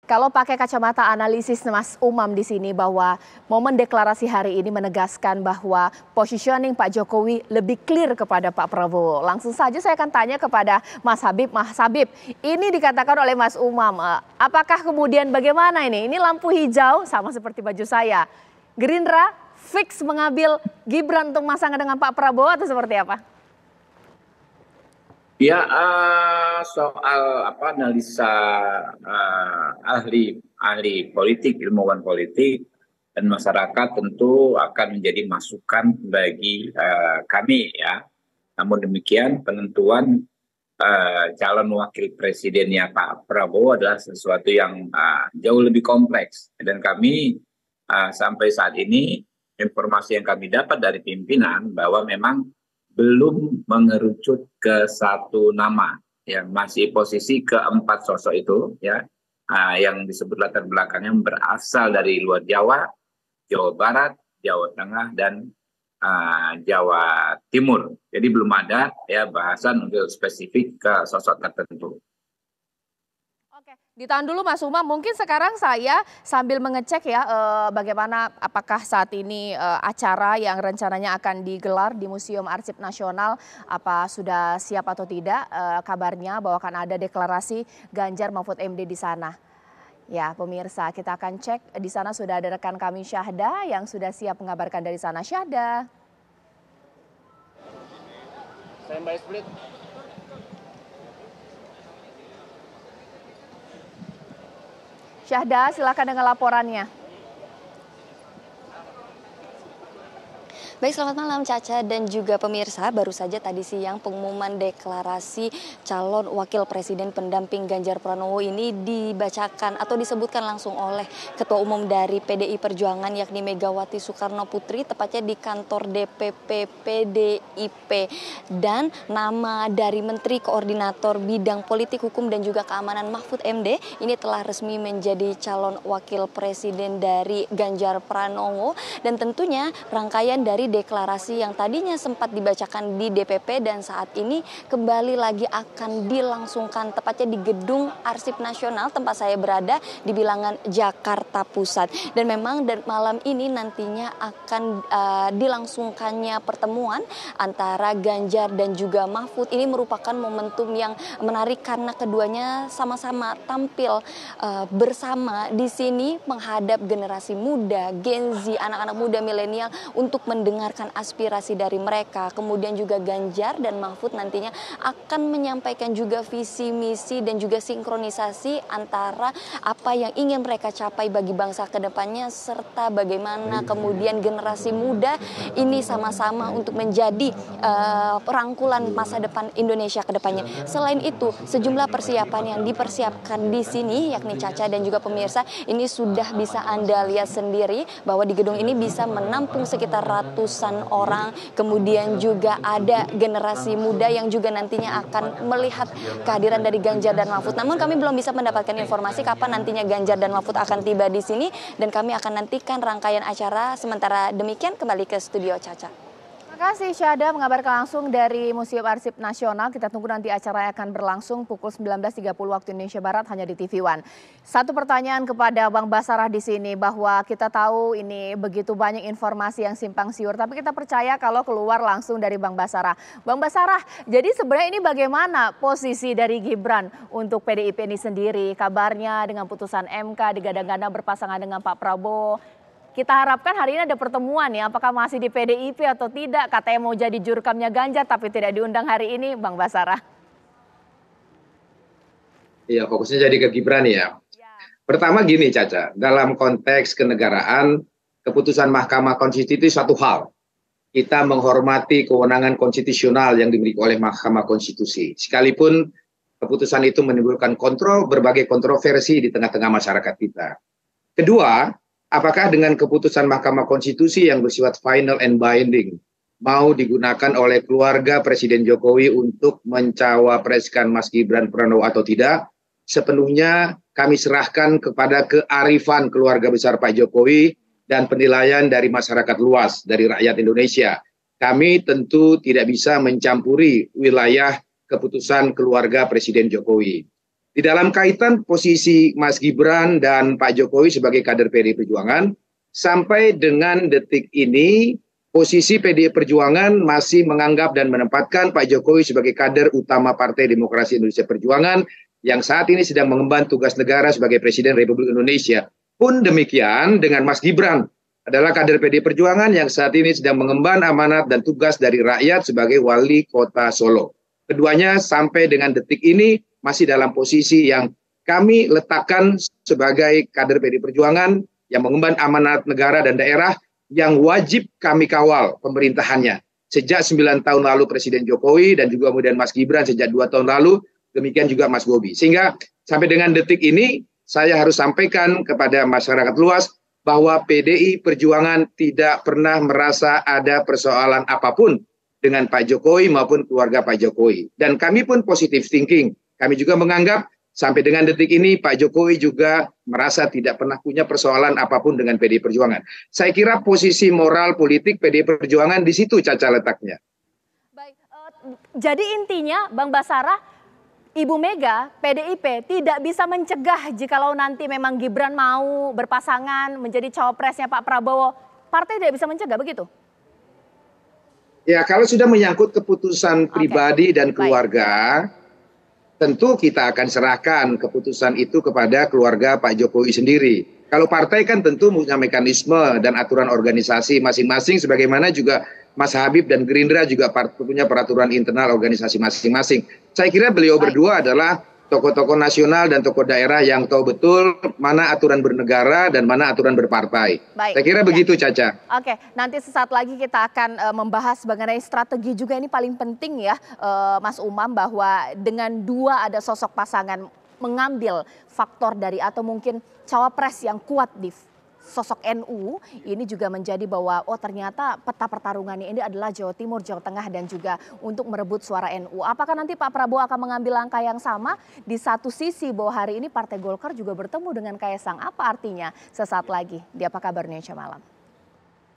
Kalau pakai kacamata analisis Mas Umam di sini bahwa momen deklarasi hari ini menegaskan bahwa positioning Pak Jokowi lebih clear kepada Pak Prabowo. Langsung saja saya akan tanya kepada Mas Habib. Mas Habib, ini dikatakan oleh Mas Umam, apakah kemudian bagaimana ini? Ini lampu hijau sama seperti baju saya. Gerindra fix mengambil Gibran untuk pasangan dengan Pak Prabowo atau seperti apa? Ya, soal analisa ahli politik, ilmuwan politik, dan masyarakat tentu akan menjadi masukan bagi kami ya. Namun demikian penentuan calon wakil presidennya Pak Prabowo adalah sesuatu yang jauh lebih kompleks. Dan kami sampai saat ini informasi yang kami dapat dari pimpinan bahwa memang belum mengerucut ke satu nama yang masih posisi keempat sosok itu ya, yang disebut latar belakangnya berasal dari luar Jawa, Jawa Barat, Jawa Tengah, dan Jawa Timur. Jadi belum ada ya bahasan untuk spesifik ke sosok tertentu. Oke, ditahan dulu Mas Umam. Mungkin sekarang saya sambil mengecek ya bagaimana apakah saat ini acara yang rencananya akan digelar di Museum Arsip Nasional apa sudah siap atau tidak, kabarnya bahwa akan ada deklarasi Ganjar Mahfud MD di sana. Ya pemirsa, kita akan cek di sana sudah ada rekan kami Syahda yang sudah siap mengabarkan dari sana. Syahda. Standby split. Syahda, silakan dengan laporannya. Baik, selamat malam Caca dan juga pemirsa. Baru saja tadi siang pengumuman deklarasi calon wakil presiden pendamping Ganjar Pranowo ini dibacakan atau disebutkan langsung oleh Ketua Umum dari PDI Perjuangan yakni Megawati Soekarno Putri, tepatnya di kantor DPP PDIP. Dan nama dari Menteri Koordinator Bidang Politik, Hukum dan juga Keamanan Mahfud MD ini telah resmi menjadi calon wakil presiden dari Ganjar Pranowo. Dan tentunya rangkaian dari deklarasi yang tadinya sempat dibacakan di DPP dan saat ini kembali lagi akan dilangsungkan tepatnya di Gedung Arsip Nasional tempat saya berada di Bilangan Jakarta Pusat. Dan memang malam ini nantinya akan dilangsungkannya pertemuan antara Ganjar dan juga Mahfud. Ini merupakan momentum yang menarik karena keduanya sama-sama tampil bersama di sini menghadap generasi muda, Gen Z, anak-anak muda milenial untuk mendengarkan aspirasi dari mereka. Kemudian juga Ganjar dan Mahfud nantinya akan menyampaikan juga visi misi dan juga sinkronisasi antara apa yang ingin mereka capai bagi bangsa ke depannya serta bagaimana kemudian generasi muda ini sama-sama untuk menjadi perangkulan masa depan Indonesia ke depannya. Selain itu, sejumlah persiapan yang dipersiapkan di sini yakni Caca dan juga pemirsa ini sudah bisa Anda lihat sendiri bahwa di gedung ini bisa menampung sekitar ratusan orang, kemudian juga ada generasi muda yang juga nantinya akan melihat kehadiran dari Ganjar dan Mahfud. Namun kami belum bisa mendapatkan informasi kapan nantinya Ganjar dan Mahfud akan tiba di sini dan kami akan nantikan rangkaian acara. Sementara demikian kembali ke studio Caca. Terima kasih Syahda mengabarkan langsung dari Museum Arsip Nasional. Kita tunggu nanti acara yang akan berlangsung pukul 19.30 waktu Indonesia Barat hanya di TV One. Satu pertanyaan kepada Bang Basarah di sini bahwa kita tahu ini begitu banyak informasi yang simpang siur, tapi kita percaya kalau keluar langsung dari Bang Basarah. Bang Basarah, jadi sebenarnya ini bagaimana posisi dari Gibran untuk PDIP ini sendiri? Kabarnya dengan putusan MK digadang-gadang berpasangan dengan Pak Prabowo. Kita harapkan hari ini ada pertemuan ya, apakah masih di PDIP atau tidak. Katanya mau jadi jurukamnya Ganjar tapi tidak diundang hari ini, Bang Basarah. Iya, fokusnya jadi ke Gibran ya. Pertama gini Caca, dalam konteks kenegaraan, keputusan Mahkamah Konstitusi itu satu hal. Kita menghormati kewenangan konstitusional yang dimiliki oleh Mahkamah Konstitusi. Sekalipun keputusan itu menimbulkan berbagai kontroversi di tengah-tengah masyarakat kita. Kedua, apakah dengan keputusan Mahkamah Konstitusi yang bersifat final and binding mau digunakan oleh keluarga Presiden Jokowi untuk mencawapreskan Mas Gibran Pranowo atau tidak? Sepenuhnya kami serahkan kepada kearifan keluarga besar Pak Jokowi dan penilaian dari masyarakat luas, dari rakyat Indonesia. Kami tentu tidak bisa mencampuri wilayah keputusan keluarga Presiden Jokowi. Di dalam kaitan posisi Mas Gibran dan Pak Jokowi sebagai kader PDI Perjuangan, sampai dengan detik ini posisi PDI Perjuangan masih menganggap dan menempatkan Pak Jokowi sebagai kader utama Partai Demokrasi Indonesia Perjuangan yang saat ini sedang mengemban tugas negara sebagai Presiden Republik Indonesia. Pun demikian dengan Mas Gibran adalah kader PDI Perjuangan yang saat ini sedang mengemban amanat dan tugas dari rakyat sebagai Wali Kota Solo. Keduanya sampai dengan detik ini masih dalam posisi yang kami letakkan sebagai kader PDI Perjuangan yang mengemban amanat negara dan daerah yang wajib kami kawal pemerintahannya. Sejak 9 tahun lalu Presiden Jokowi dan juga kemudian Mas Gibran sejak 2 tahun lalu, demikian juga Mas Bobi. Sehingga sampai dengan detik ini saya harus sampaikan kepada masyarakat luas bahwa PDI Perjuangan tidak pernah merasa ada persoalan apapun dengan Pak Jokowi maupun keluarga Pak Jokowi. Dan kami pun positive thinking. Kami juga menganggap sampai dengan detik ini Pak Jokowi juga merasa tidak pernah punya persoalan apapun dengan PDI Perjuangan. Saya kira posisi moral politik PDI Perjuangan di situ Caca letaknya. Baik, jadi intinya Bang Basarah, Ibu Mega, PDIP tidak bisa mencegah jikalau nanti memang Gibran mau berpasangan menjadi cawapresnya Pak Prabowo, partai tidak bisa mencegah begitu? Ya, kalau sudah menyangkut keputusan pribadi dan keluarga, tentu kita akan serahkan keputusan itu kepada keluarga Pak Jokowi sendiri. Kalau partai kan tentu punya mekanisme dan aturan organisasi masing-masing, sebagaimana juga Mas Habib dan Gerindra juga punya peraturan internal organisasi masing-masing. Saya kira beliau berdua adalah tokoh-tokoh nasional dan tokoh daerah yang tahu betul mana aturan bernegara dan mana aturan berpartai. Saya kira begitu Caca. Oke, nanti sesaat lagi kita akan membahas mengenai strategi juga, ini paling penting ya Mas Umam, bahwa dengan dua ada sosok pasangan mengambil faktor dari atau mungkin cawapres yang kuat di sosok NU, ini juga menjadi bahwa oh ternyata peta pertarungannya ini adalah Jawa Timur, Jawa Tengah dan juga untuk merebut suara NU. Apakah nanti Pak Prabowo akan mengambil langkah yang sama? Di satu sisi bahwa hari ini Partai Golkar juga bertemu dengan Kaisang. Apa artinya? Sesaat lagi di Apa Kabar Indonesia Malam.